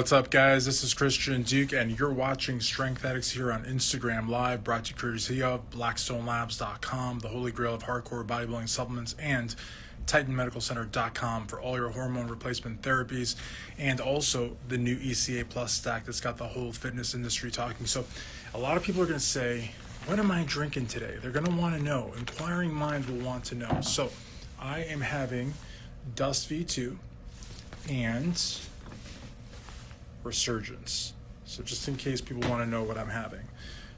What's up, guys? This is Christian Duke, and you're watching Strength Addicts here on Instagram Live, brought to you courtesy of BlackstoneLabs.com, the holy grail of hardcore bodybuilding supplements, and TitanMedicalCenter.com for all your hormone replacement therapies, and also the new ECA Plus stack that's got the whole fitness industry talking. So a lot of people are going to say, what am I drinking today? They're going to want to know. Inquiring minds will want to know. So I am having Dust V2 and Resurgence. So just in case people want to know what I'm having.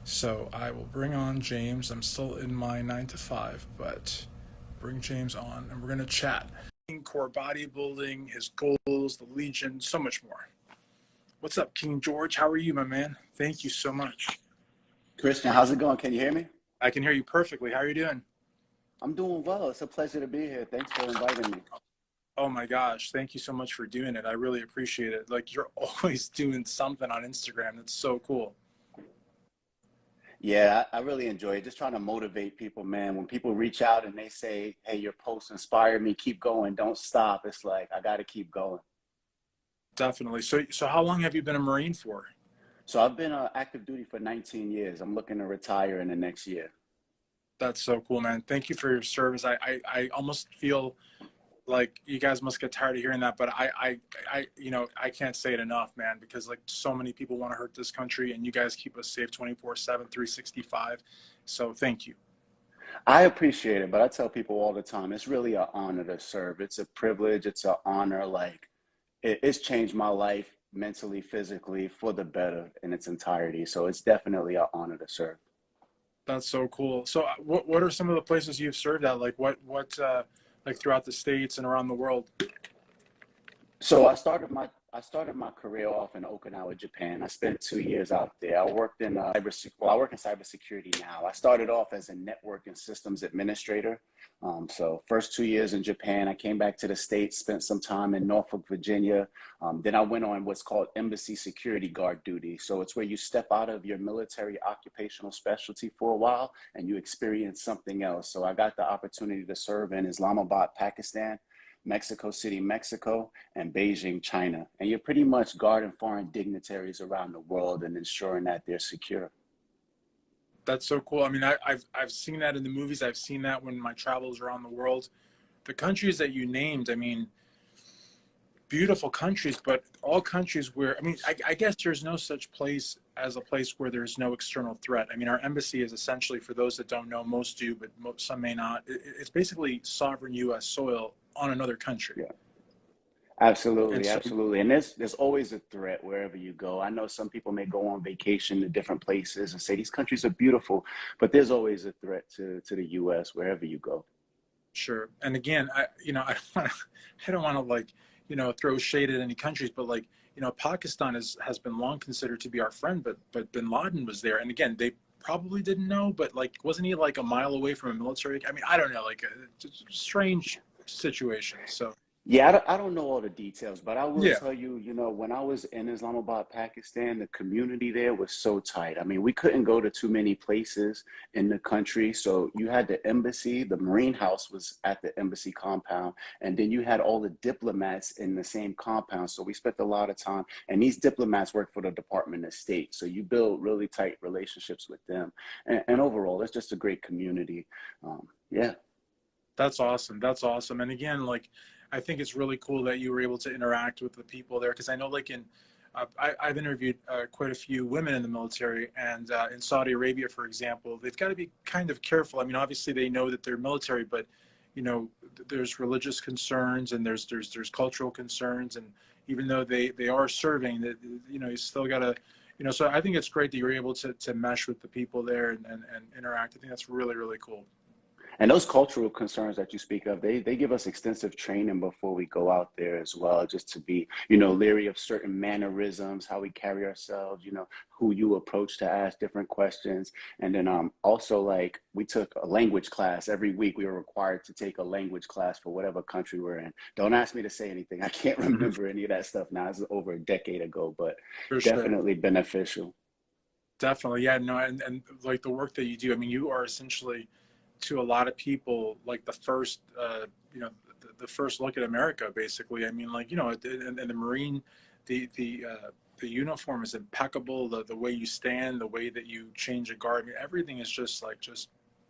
So I will bring on James. I'm still in my 9 to 5, but bring James on and we're going to chat. Core bodybuilding, his goals, the Legion, so much more. What's up, King George? How are you, my man? Thank you so much. Christian, how's it going? Can you hear me? I can hear you perfectly. How are you doing? I'm doing well. It's a pleasure to be here. Thanks for inviting me. Oh my gosh, thank you so much for doing it. I really appreciate it. Like, you're always doing something on Instagram. That's so cool. Yeah, I really enjoy it. Just trying to motivate people, man. When people reach out and they say, hey, your posts inspire me, keep going, don't stop. It's like, I got to keep going. Definitely. So how long have you been a Marine for? So I've been active duty for 19 years. I'm looking to retire in the next year. That's so cool, man. Thank you for your service. I almost feel like you guys must get tired of hearing that, but I I can't say it enough, man, because like so many people want to hurt this country and you guys keep us safe 24/7, 365. So thank you. I appreciate it, but I tell people all the time, it's really an honor to serve. It's a privilege. It's an honor. Like, it's changed my life mentally, physically, for the better in its entirety. So it's definitely an honor to serve. That's so cool. So what are some of the places you've served at? Like what like throughout the States and around the world? So I started my career off in Okinawa, Japan. I spent 2 years out there. I worked in I work in cybersecurity now. I started off as a network and systems administrator. So first 2 years in Japan, I came back to the States, spent some time in Norfolk, Virginia. Then I went on what's called embassy security guard duty. So it's where you step out of your military occupational specialty for a while and you experience something else. So I got the opportunity to serve in Islamabad, Pakistan, Mexico City, Mexico, and Beijing, China. And you're pretty much guarding foreign dignitaries around the world and ensuring that they're secure. That's so cool. I mean, I've seen that in the movies. I've seen that when my travels around the world. The countries that you named, I mean, beautiful countries, but all countries where, I mean, I guess there's no such place as a place where there's no external threat. I mean, our embassy is essentially, for those that don't know, most do, but some may not. It's basically sovereign U.S. soil on another country. Yeah, And absolutely, so, absolutely. And there's always a threat wherever you go. I know some people may go on vacation to different places and say these countries are beautiful, but there's always a threat to the US wherever you go. sure. And again, I don't want to like, throw shade at any countries, but like, Pakistan has been long considered to be our friend, but Bin Laden was there. And again, they probably didn't know, but like, wasn't he like a mile away from a military? I mean, I don't know, like a strange situation. So Yeah, I don't know all the details, but I will yeah, tell you, when I was in Islamabad, Pakistan, the community there was so tight. I mean, we couldn't go to too many places in the country. So you had the embassy, the Marine House was at the embassy compound, and then you had all the diplomats in the same compound. So we spent a lot of time, and these diplomats work for the Department of State. So you build really tight relationships with them. And overall, it's just a great community. Yeah. that's awesome. That's awesome. And again, like, I think it's really cool that you were able to interact with the people there. Cause I know like I've interviewed quite a few women in the military, and in Saudi Arabia, for example, they've got to be kind of careful. I mean, obviously they know that they're military, but there's religious concerns and there's cultural concerns. And even though they are serving, that, you still got to, so I think it's great that you're able to mesh with the people there and interact. I think that's really, really cool. And those cultural concerns that you speak of, they give us extensive training before we go out there as well, just to be, leery of certain mannerisms, how we carry ourselves, who you approach to ask different questions. And then also, like, we took a language class every week. We were required to take a language class for whatever country we're in. Don't ask me to say anything. I can't Mhm. remember any of that stuff now. It's over a decade ago, but For sure. definitely beneficial. Definitely. Yeah, no, and like the work that you do, I mean, you are essentially to a lot of people like the first the first look at America, basically. I mean, like, in the Marine the uniform is impeccable. The way you stand, the way that you change a guard, I mean, everything is just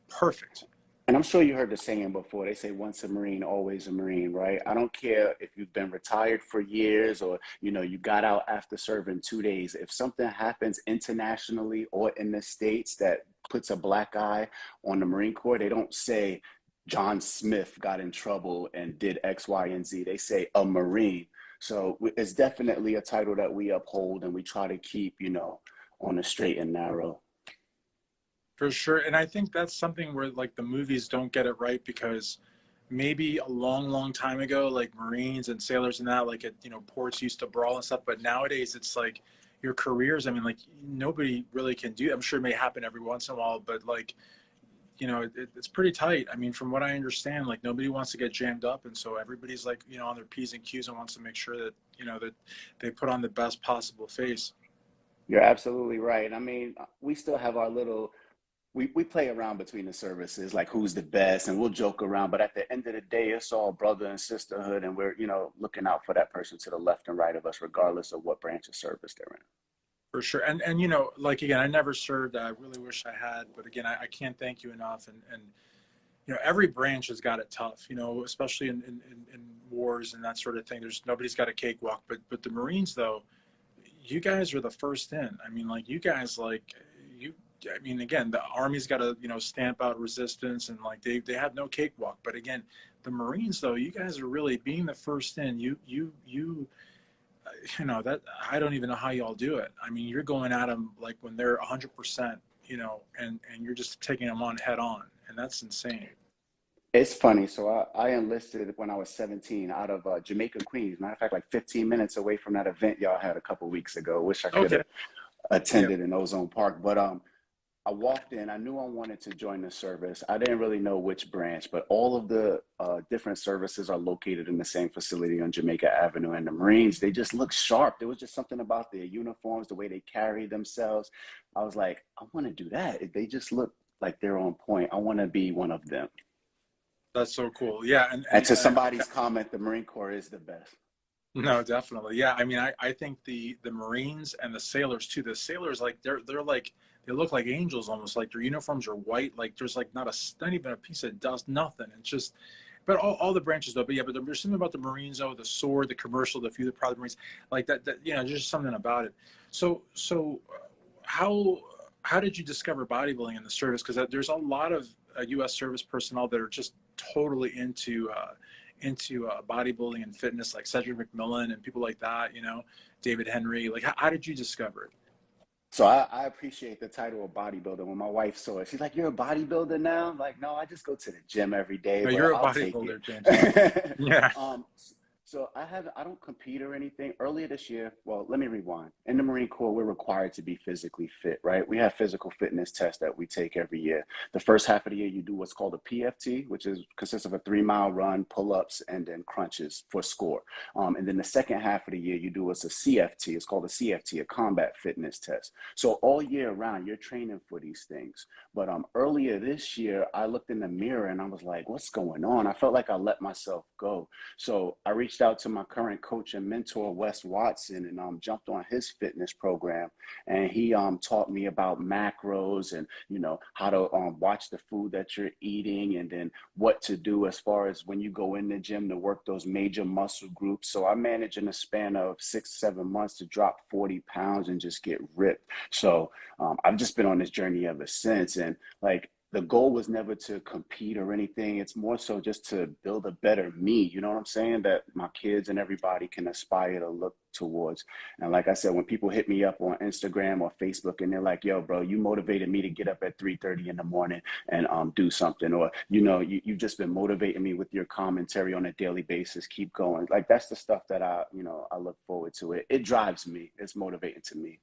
perfect. And I'm sure you heard the saying before. They say once a Marine, always a Marine, right? I don't care if you've been retired for years or, you got out after serving 2 days. If something happens internationally or in the States that puts a black eye on the Marine Corps, they don't say John Smith got in trouble and did X, Y, and Z. They say a Marine. So it's definitely a title that we uphold and we try to keep, on the straight and narrow. For sure. And I think that's something where like the movies don't get it right, because maybe a long time ago, like Marines and sailors and that, like at, ports used to brawl and stuff. But nowadays it's like your careers, I mean, like nobody really can do, I'm sure it may happen every once in a while, but like, it's pretty tight. I mean, from what I understand, like nobody wants to get jammed up. And so everybody's like, on their P's and Q's and wants to make sure that, that they put on the best possible face. You're absolutely right. I mean, we still have our little, we play around between the services, like who's the best, and we'll joke around. But at the end of the day, it's all brother and sisterhood, and we're, looking out for that person to the left and right of us, regardless of what branch of service they're in. For sure. And like, again, I never served. I really wish I had, but again, I can't thank you enough. And every branch has got it tough, especially in wars and that sort of thing. Nobody's got a cakewalk, but the Marines, though, you guys are the first in. I mean, like, you guys, like, I mean, again, the Army's got to, stamp out resistance, and like they have no cakewalk. But again, the Marines, though, you guys are really being the first in. That I don't even know how y'all do it. I mean, you're going at them like when they're 100%, and you're just taking them on head on, and that's insane. It's funny. So I enlisted when I was 17 out of Jamaica, Queens. Matter of fact, like 15 minutes away from that event y'all had a couple weeks ago. Wish I could have attended in Ozone Park. But I walked in, I knew I wanted to join the service. I didn't really know which branch, but all of the different services are located in the same facility on Jamaica Avenue. And the Marines, they just look sharp. There was just something about their uniforms, the way they carry themselves. I was like, I want to do that. They just look like they're on point. I want to be one of them. That's so cool. Yeah. And to somebody's comment, the Marine Corps is the best. No, definitely. Yeah. I mean, I think the Marines and the sailors too, the sailors, like they're like, they look like angels almost, like their uniforms are white. Like there's like not even a piece of dust, nothing. It's just, but all the branches though, but yeah, but there's something about the Marines though, the sword, the commercial, the few, the proud Marines, like that, there's just something about it. So how did you discover bodybuilding in the service? Because there's a lot of U.S. service personnel that are just totally into bodybuilding and fitness, like Cedric McMillan and people like that, David Henry. Like, how did you discover it? So I appreciate the title of bodybuilder. When my wife saw it, she's like, "You're a bodybuilder now?" I'm like, no, I just go to the gym every day. No, But you're a I'll take bodybuilder, it. James. Yeah. So I don't compete or anything. Earlier this year, well, let me rewind. In the Marine Corps, we're required to be physically fit, right? We have physical fitness tests that we take every year. The first half of the year, you do what's called a PFT, which consists of a 3-mile run, pull-ups, and then crunches for score. And then the second half of the year, you do what's a CFT. It's called a CFT, a combat fitness test. So all year round, you're training for these things. But earlier this year, I looked in the mirror and I was like, what's going on? I felt like I let myself go. So I reached out to my current coach and mentor, Wes Watson, and jumped on his fitness program. And he taught me about macros and, how to watch the food that you're eating, and then what to do as far as when you go in the gym to work those major muscle groups. So I managed in a span of 6-7 months to drop 40 pounds and just get ripped. So I've just been on this journey ever since. And like, the goal was never to compete or anything. It's more so just to build a better me. You know what I'm saying? That my kids and everybody can aspire to look towards. And like I said, when people hit me up on Instagram or Facebook and they're like, "Yo, bro, you motivated me to get up at 3:30 in the morning and do something," or, you've just been motivating me with your commentary on a daily basis. Keep going. Like, that's the stuff that I look forward to. It drives me. It's motivating to me.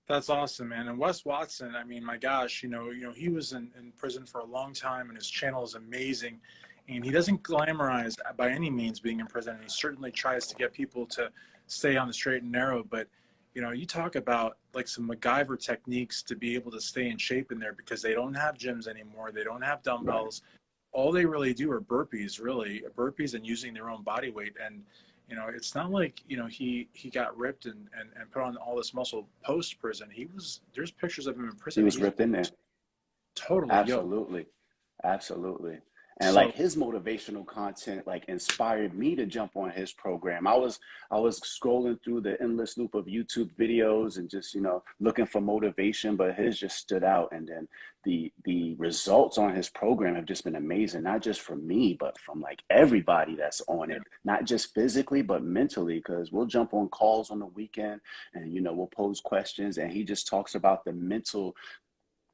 That's awesome, man. And Wes Watson, I mean, my gosh, he was in prison for a long time, and his channel is amazing. And he doesn't glamorize by any means being in prison. And he certainly tries to get people to stay on the straight and narrow. But, you talk about like some MacGyver techniques to be able to stay in shape in there, because they don't have gyms anymore. They don't have dumbbells. All they really do are burpees and using their own body weight. And, You know, it's not like, you know, he got ripped and put on all this muscle post prison. There's pictures of him in He prison. was He's ripped in there. totally yoked. Absolutely. Absolutely. And like So his motivational content like inspired me to jump on his program. I was scrolling through the endless loop of YouTube videos and just, looking for motivation, but his just stood out. And then the results on his program have just been amazing, not just from me, but from like everybody that's on yeah, it, not just physically, but mentally, because we'll jump on calls on the weekend and we'll pose questions and he just talks about the mental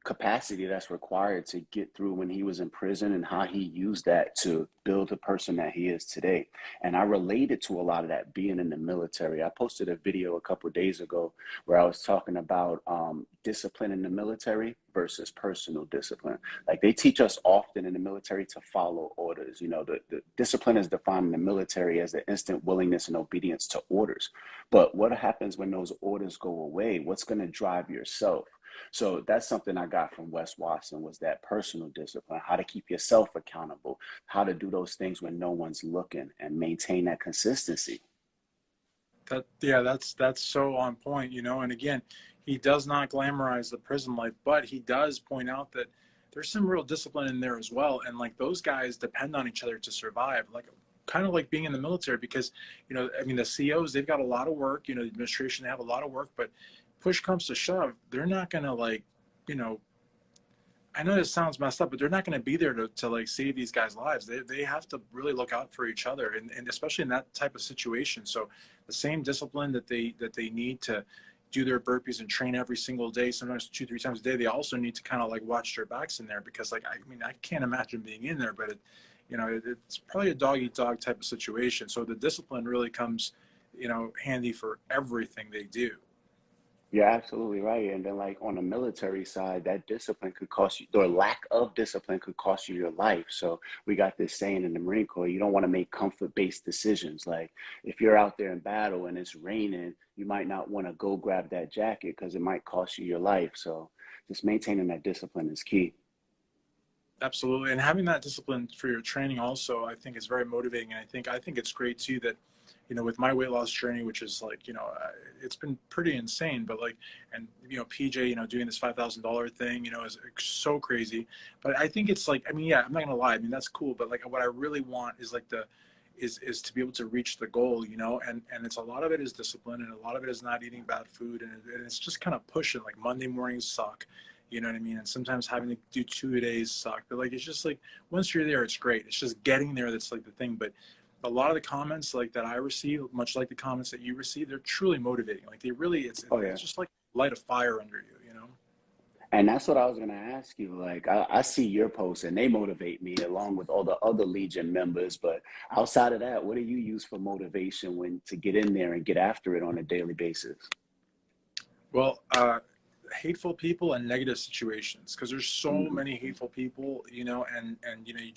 capacity that's required to get through when he was in prison and how he used that to build the person that he is today. And I related to a lot of that being in the military. I posted a video a couple of days ago where I was talking about discipline in the military versus personal discipline. Like they teach us often in the military to follow orders. The discipline is defined in the military as the instant willingness and obedience to orders. But what happens when those orders go away? What's going to drive yourself? So that's something I got from Wes Watson, was that personal discipline, how to keep yourself accountable, how to do those things when no one's looking and maintain that consistency. that's so on point, you know. And again, he does not glamorize the prison life, but he does point out that there's some real discipline in there as well. And like those guys depend on each other to survive, like kind of like being in the military, because, you know, I mean, the COs, they've got a lot of work, you know, the administration, they have a lot of work, but push comes to shove, they're not going to like, you know, I know this sounds messed up, but they're not going to be there to like save these guys' lives. They have to really look out for each other, and especially in that type of situation. So the same discipline that they need to do their burpees and train every single day, sometimes 2-3 times a day, they also need to kind of like watch their backs in there, because like, I mean, I can't imagine being in there, but it's probably a dog eat dog type of situation. So the discipline really comes, you know, handy for everything they do. You're absolutely right. And then, like on the military side, that discipline could cost you, or lack of discipline could cost you your life. So we got this saying in the Marine Corps: you don't want to make comfort-based decisions. Like if you're out there in battle and it's raining, you might not want to go grab that jacket because it might cost you your life. So just maintaining that discipline is key. Absolutely, and having that discipline for your training also, I think, is very motivating. And I think it's great too that, you know, with my weight loss journey, which is like, you know, it's been pretty insane. But like, and you know, PJ, you know, doing this $5,000 thing, you know, is so crazy. But I think it's like, I mean, yeah, I'm not gonna lie. I mean, that's cool. But like, what I really want is like is to be able to reach the goal, you know, and it's a lot of it is discipline, and a lot of it is not eating bad food, and it's just kind of pushing. Like Monday mornings suck, you know what I mean, and sometimes having to do 2 days suck, but like it's just like once you're there, it's great. It's just getting there that's like the thing. But a lot of the comments like that I receive, much like the comments that you receive, they're truly motivating. Like they really, Oh it's yeah. just like light a fire under you, you know. And that's what I was gonna ask you. Like, I see your posts and they motivate me along with all the other Legion members. But outside of that, what do you use for motivation when to get in there and get after it on a daily basis? Well, hateful people and negative situations, because there's so Hmm. many hateful people, you know, and you know, you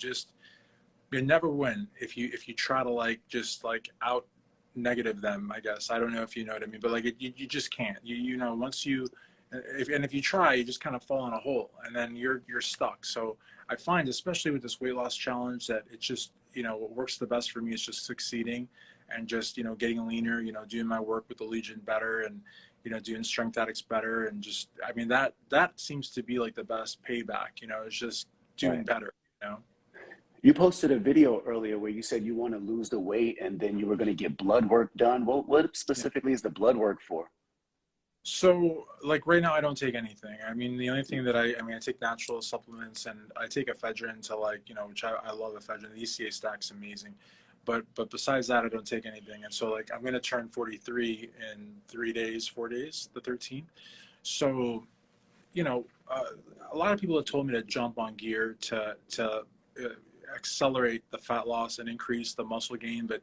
never win if you try to like just like out negative them, I guess. I don't know if you know what I mean, but like you just can't. You know, once you if you try, you just kind of fall in a hole, and then you're stuck. So I find, especially with this weight loss challenge, that it's just, you know, what works the best for me is just succeeding and just, you know, getting leaner, you know, doing my work with the Legion better, and you know, doing strength addicts better, and just, I mean, that seems to be like the best payback, you know, it's just doing Right. better, you know. You posted a video earlier where you said you want to lose the weight and then you were going to get blood work done. What Yeah. specifically is the blood work for? So, like right now, I don't take anything. I mean, the only thing that I mean, I take natural supplements, and I take ephedrine to, like, you know, which I love ephedrine. The ECA stack's amazing, but besides that, I don't take anything. And so, like, I'm gonna turn 43 in 3 days, 4 days, the 13th. So, you know, a lot of people have told me to jump on gear to accelerate the fat loss and increase the muscle gain, but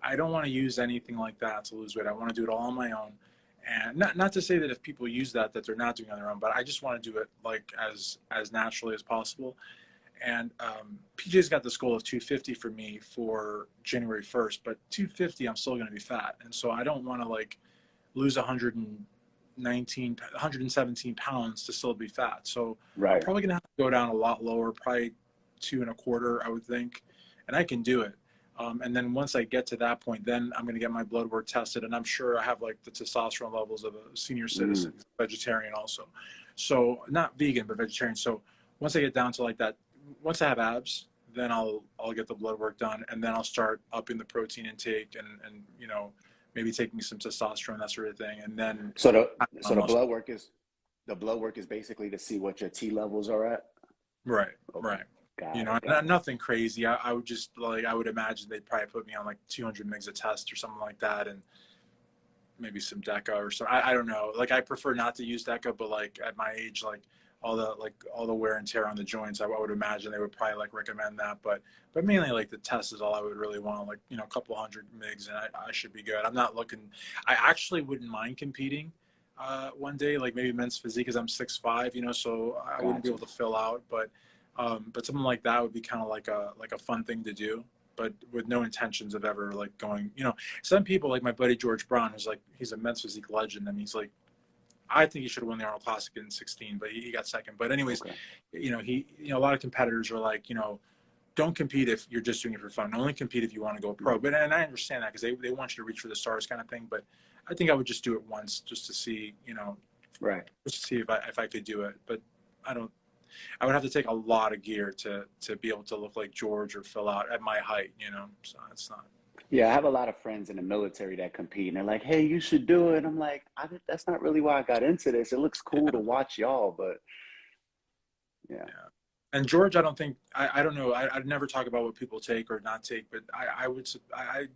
I don't want to use anything like that to lose weight. I want to do it all on my own. And not to say that if people use that they're not doing it on their own, but I just want to do it like as naturally as possible. And PJ's got this goal of 250 for me for January 1st, but 250, I'm still going to be fat. And so I don't want to like lose 117 pounds to still be fat. So I'm Right. probably going to have to go down a lot lower, probably 2.25, I would think. And I can do it. And then once I get to that point, then I'm going to get my blood work tested. And I'm sure I have like the testosterone levels of a senior citizen, vegetarian also. So not vegan, but vegetarian. So once I get down to like that, once I have abs, then I'll get the blood work done. And then I'll start upping the protein intake and you know, maybe taking some testosterone, that sort of thing. And then So the blood work is basically to see what your T levels are at. right, Okay. right. Got You it, know, got it. nothing crazy. I would just like, I would imagine they'd probably put me on like 200 mgs a test or something like that, and maybe some DECA or so. I don't know. Like I prefer not to use DECA, but like at my age, like all the wear and tear on the joints, I would imagine they would probably like recommend that. But mainly like the test is all I would really want. Like, you know, a couple hundred mgs, and I should be good. I'm not looking. I actually wouldn't mind competing one day, like maybe men's physique, because I'm 6'5", you know, so I wouldn't be able to fill out, but something like that would be kind of like a fun thing to do, but with no intentions of ever like going, you know. Some people, like my buddy George Brown, who's like, he's a men's physique legend, and he's like, I think he should have won the Arnold Classic in 16, but he got second. But anyways, you know, a lot of competitors are like, you know, don't compete if you're just doing it for fun. Only compete if you want to go pro. But and I understand that, because they want you to reach for the stars kind of thing. But I think I would just do it once, just to see, you know, just to see if I could do it. But I would have to take a lot of gear to be able to look like George or fill out at my height, you know. So it's not. Yeah, I have a lot of friends in the military that compete, and they're like, "Hey, you should do it." I'm like, "That's not really why I got into this. It looks cool to watch y'all, but yeah." And George, I don't think, I don't know. I'd never talk about what people take or not take, but I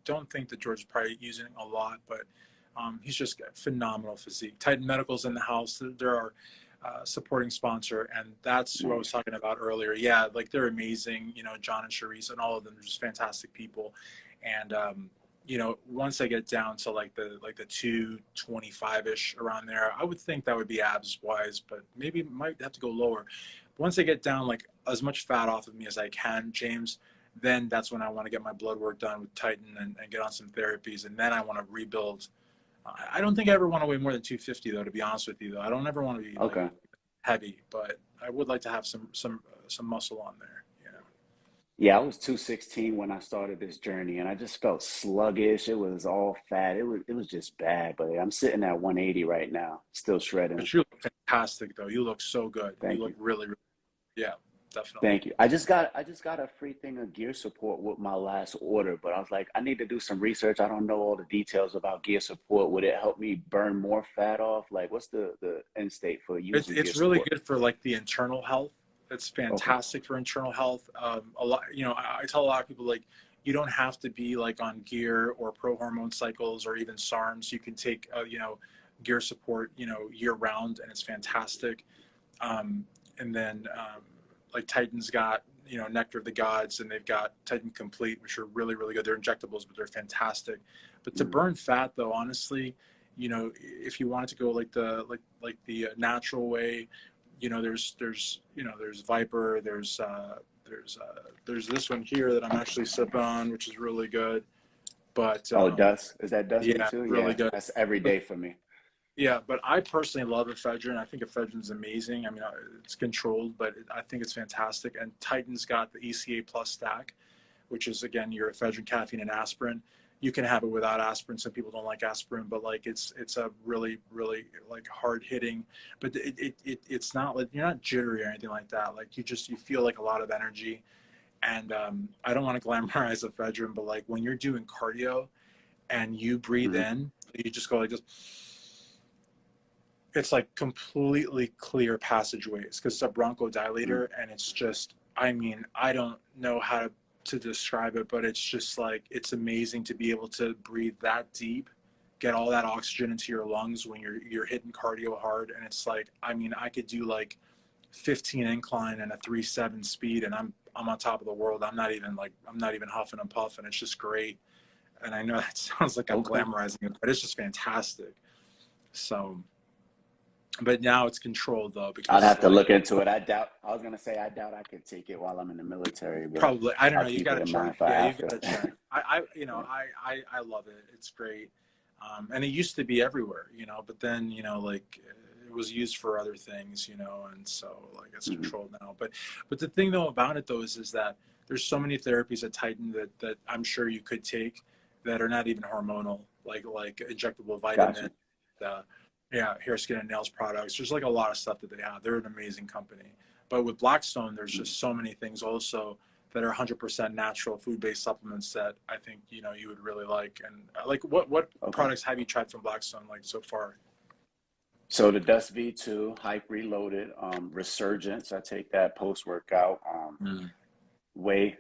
don't think that George is probably using a lot, but he's just got phenomenal physique. Titan Medical's in the house. There are supporting sponsor, and that's who I was talking about earlier. Yeah, like they're amazing. You know, John and Charisse and all of them are just fantastic people. And you know, once I get down to like the 225-ish around there, I would think that would be abs wise, but maybe might have to go lower. Once I get down like as much fat off of me as I can, James, then that's when I want to get my blood work done with Titan and get on some therapies, and then I want to rebuild. I don't think I ever want to weigh more than 250 though, to be honest with you though. I don't ever want to be like heavy, but I would like to have some muscle on there, you know. Yeah, I was 216 when I started this journey, and I just felt sluggish. It was all fat. It was just bad. But I'm sitting at 180 right now, still shredding. But you look fantastic though. You look so good. Thank You look you. really, really, yeah, definitely. Thank you. I just got a free thing of gear support with my last order, but I was like, I need to do some research. I don't know all the details about gear support. Would it help me burn more fat off? Like, what's the end state for using gear It's really support? good for like the internal health. It's Okay. fantastic for internal health. A lot, you know, I tell a lot of people, like, you don't have to be like on gear or pro hormone cycles or even SARMs. You can take, you know, gear support, you know, year round, and it's fantastic. And then like Titan's got, you know, Nectar of the Gods, and they've got Titan Complete, which are really, really good. They're injectables, but they're fantastic. But to burn fat though, honestly, you know, if you wanted to go like the natural way, you know, there's Viper, there's this one here that I'm actually sipping on, which is really good. But Oh, dust. Is that dust me yeah, too? really Yeah, good. that's every But day for me. yeah, but I personally love ephedrine. I think ephedrine's amazing. I mean, it's controlled, but I think it's fantastic. And Titan's got the ECA Plus stack, which is, again, your ephedrine, caffeine, and aspirin. You can have it without aspirin. Some people don't like aspirin, but like it's a really, really like hard hitting, but it's not like, you're not jittery or anything like that. Like you feel like a lot of energy. And I don't want to glamorize ephedrine, but like when you're doing cardio and you breathe in, you just go like this. It's like completely clear passageways because it's a bronchodilator, and it's just, I mean, I don't know how to describe it, but it's just like, it's amazing to be able to breathe that deep, get all that oxygen into your lungs when you're hitting cardio hard. And it's like, I mean, I could do like 15 incline and a 3.7 speed, and I'm on top of the world. I'm not even huffing and puffing. It's just great. And I know that sounds like I'm glamorizing it, but it's just fantastic. So, but now it's controlled though, I'd because have to like, look into it. I was gonna say I doubt I could take it while I'm in the military, but probably, I don't I'll know. You keep got it to in check. mind for Yeah, you after. got to check. You know, I love it. It's great. And it used to be everywhere, you know, but then, you know, like it was used for other things, you know, and so like it's controlled now. But the thing though about it though is that there's so many therapies at Titan that I'm sure you could take that are not even hormonal, like injectable vitamin, Gotcha. yeah, hair, skin, and nails products. There's like a lot of stuff that they have. They're an amazing company. But with Blackstone, there's just so many things also that are 100% natural food-based supplements that I think, you know, you would really like. And like, what Okay. products have you tried from Blackstone like so far? So the Dust V2, Hype Reloaded, Resurgence. I take that post workout. Mm. Whey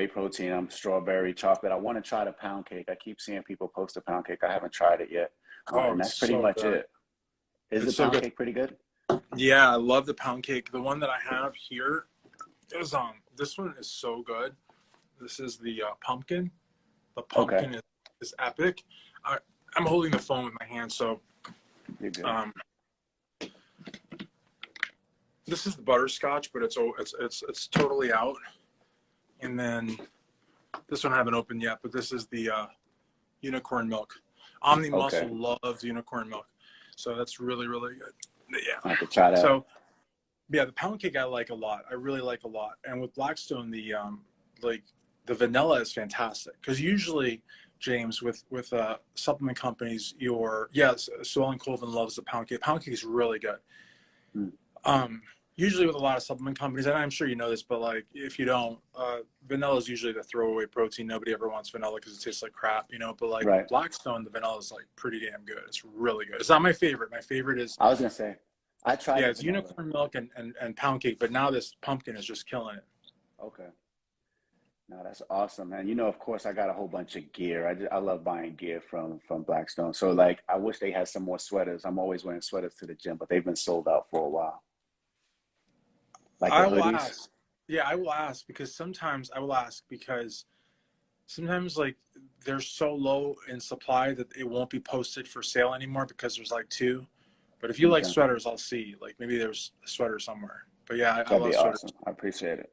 protein. Strawberry chocolate. I want to try the pound cake. I keep seeing people post the pound cake. I haven't tried it yet. Oh, And it's that's pretty so much good. it. Is the It's so pound good. cake pretty good? Yeah, I love the pound cake. The one that I have here is this one is so good. This is the pumpkin. The Okay, pumpkin is epic. I'm holding the phone with my hand, so you're good. this is the butterscotch, but it's totally out. And then this one I haven't opened yet, but this is the unicorn milk. Omni Okay, Muscle loves unicorn milk, so that's really really good. I Yeah. could try that. So yeah, the pound cake I like a lot. I really like a lot. And with Blackstone, like the vanilla is fantastic because usually, James, with supplement companies, so Ellen Colvin loves the pound cake. Pound cake is really good. Mm. Usually with a lot of supplement companies, and I'm sure you know this, but like if you don't, vanilla is usually the throwaway protein. Nobody ever wants vanilla because it tastes like crap, you know. But like with Right. Blackstone, the vanilla is like pretty damn good. It's really good. It's not my favorite. My favorite is I was gonna say, I tried yeah, the it's vanilla. unicorn milk and pound cake. But now this pumpkin is just killing it. Okay. No, that's awesome, man. Of course, I got a whole bunch of gear. I love buying gear from Blackstone. So like, I wish they had some more sweaters. I'm always wearing sweaters to the gym, but they've been sold out for a while. Like the I will hoodies. ask. Yeah, I will ask because sometimes like they're so low in supply that it won't be posted for sale anymore because there's like two. But if you like Okay, sweaters, I'll see. Like maybe there's a sweater somewhere. But yeah, I that'd love be sweaters. awesome. I appreciate it.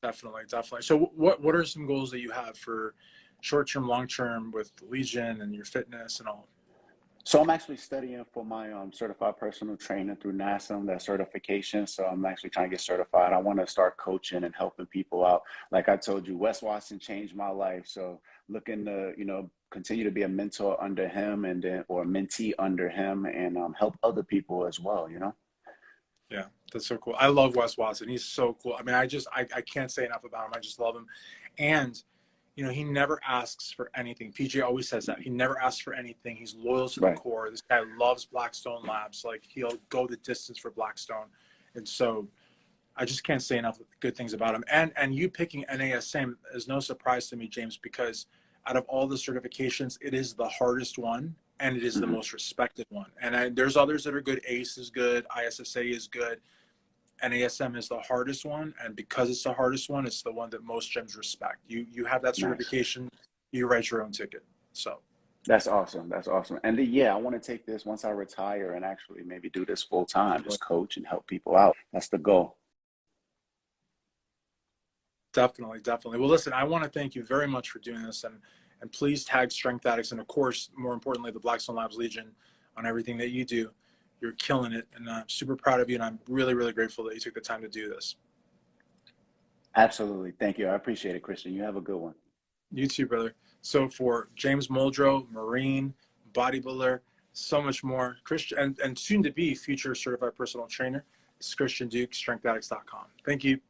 Definitely, definitely. So what are some goals that you have for short term, long term with Legion and your fitness and all? So I'm actually studying for my certified personal trainer through NASM, that certification. So I'm actually trying to get certified. I want to start coaching and helping people out. Like I told you, Wes Watson changed my life. So looking to, continue to be a mentor under him or a mentee under him and help other people as well. Yeah, that's so cool. I love Wes Watson. He's so cool. I mean, I can't say enough about him. I just love him. And he never asks for anything. PJ always says that. He never asks for anything. He's loyal to the Right. core. This guy loves Blackstone Labs. Like, he'll go the distance for Blackstone. And so I just can't say enough good things about him. And you picking NASM is no surprise to me, James, because out of all the certifications, it is the hardest one and it is the Hmm. most respected one. And there's others that are good. ACE is good. ISSA is good. NASM is the hardest one, and because it's the hardest one, it's the one that most gyms respect. You have that Nice. certification, you write your own ticket. So That's awesome. That's awesome. And yeah, I want to take this once I retire and actually maybe do this full time, just coach and help people out. That's the goal. definitely, definitely. Well, listen, I want to thank you very much for doing this, and please tag Strength Addicts, and of course, more importantly, the Blackstone Labs Legion on everything that you do. You're killing it, and I'm super proud of you, and I'm really, really grateful that you took the time to do this. Absolutely. Thank you. I appreciate it, Christian. You have a good one. You too, brother. So for James Muldrow, Marine, Bodybuilder, so much more, Christian, and soon to be future certified personal trainer, it's Christian Duke, strengthaddicts.com. Thank you.